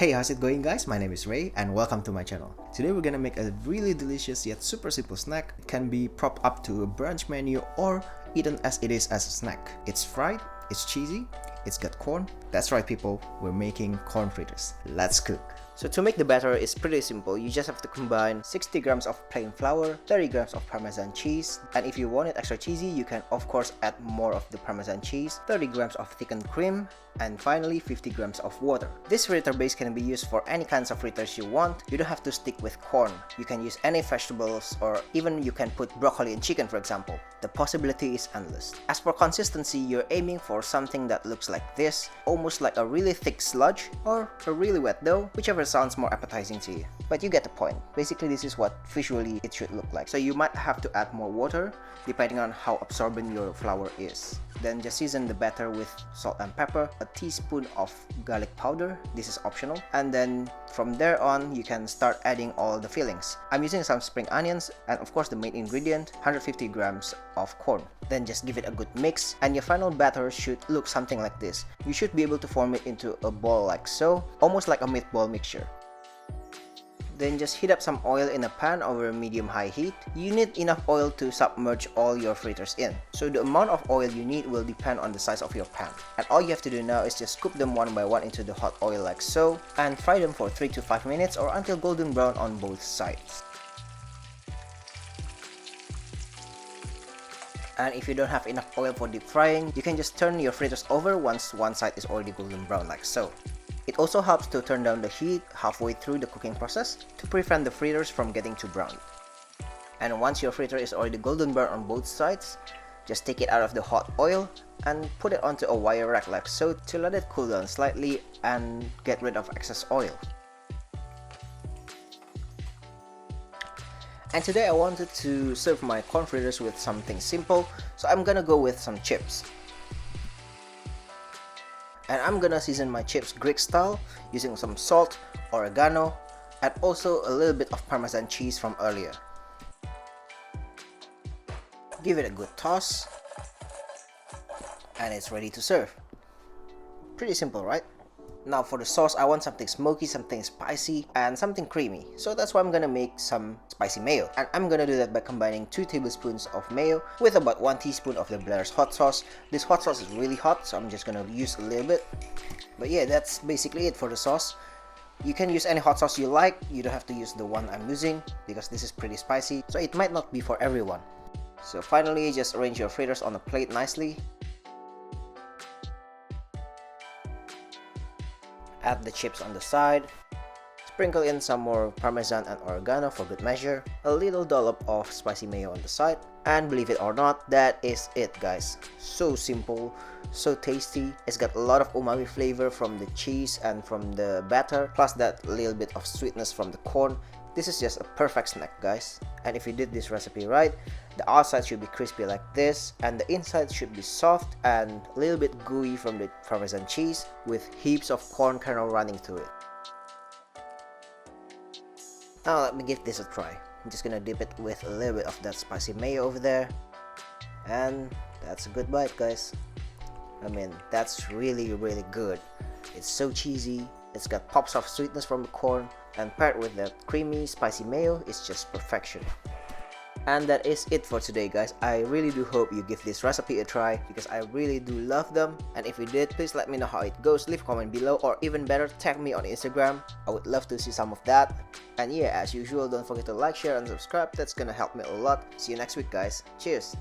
Hey, how's it going guys? My name is Ray and welcome to my channel. Today we're gonna make a really delicious yet super simple snack. It can be propped up to a brunch menu or eaten as it is as a snack. It's fried, it's cheesy, it's got corn. That's right people, we're making corn fritters. Let's cook. So to make the batter, it's pretty simple. You just have to combine 60 grams of plain flour, 30 grams of Parmesan cheese, and if you want it extra cheesy, you can of course add more of the Parmesan cheese, 30 grams of thickened cream, and finally 50 grams of water. This fritter base can be used for any kinds of fritters you want. You don't have to stick with corn. You can use any vegetables or even you can put broccoli and chicken for example. The possibility is endless. As for consistency, you're aiming for something that looks like this, almost like a really thick sludge or a really wet dough, whichever sounds more appetizing to you. But you get the point. Basically this is what visually it should look like. So you might have to add more water depending on how absorbent your flour is. Then just season the batter with salt and pepper, a teaspoon of garlic powder, this is optional, and then from there on you can start adding all the fillings. I'm using some spring onions and of course the main ingredient, 150 grams of corn. Then just give it a good mix and your final batter should look something like this. You should be able to form it into a ball like so, almost like a meatball mixture. Then just heat up some oil in a pan over medium-high heat. You need enough oil to submerge all your fritters in. So the amount of oil you need will depend on the size of your pan. And all you have to do now is just scoop them one by one into the hot oil like so and fry them for 3 to 5 minutes or until golden brown on both sides. And if you don't have enough oil for deep frying, you can just turn your fritters over once one side is already golden brown like so. It also helps to turn down the heat halfway through the cooking process to prevent the fritters from getting too brown. And once your fritter is already golden brown on both sides, just take it out of the hot oil and put it onto a wire rack like so to let it cool down slightly and get rid of excess oil. And today I wanted to serve my corn fritters with something simple, so I'm gonna go with some chips. And I'm gonna season my chips Greek style using some salt, oregano, and also a little bit of Parmesan cheese from earlier. Give it a good toss, and it's ready to serve. Pretty simple, right? Now for the sauce, I want something smoky, something spicy, and something creamy. So that's why I'm gonna make some spicy mayo. And I'm gonna do that by combining 2 tablespoons of mayo with about 1 teaspoon of the Blair's hot sauce. This hot sauce is really hot, so I'm just gonna use a little bit. But yeah, that's basically it for the sauce. You can use any hot sauce you like. You don't have to use the one I'm using because this is pretty spicy, so it might not be for everyone. So finally, just arrange your fritters on a plate nicely. Add the chips on the side, sprinkle in some more Parmesan and oregano for good measure, a little dollop of spicy mayo on the side, and believe it or not, that is it guys. So simple, so tasty. It's got a lot of umami flavor from the cheese and from the batter, plus that little bit of sweetness from the corn. This is just a perfect snack guys. And if you did this recipe right, the outside should be crispy like this and the inside should be soft and a little bit gooey from the Parmesan cheese with heaps of corn kernel running through it. Now let me give this a try. I'm just gonna dip it with a little bit of that spicy mayo over there. And that's a good bite guys. I mean, that's really good. It's so cheesy. It's got pops of sweetness from the corn, and paired with that creamy spicy mayo, it's just perfection. And that is it for today guys. I really do hope you give this recipe a try because I really do love them. And if you did, please let me know how it goes. Leave a comment below, or even better, tag me on Instagram. I would love to see some of that. And yeah, as usual, don't forget to like, share, and subscribe. That's gonna help me a lot. See you next week guys. Cheers!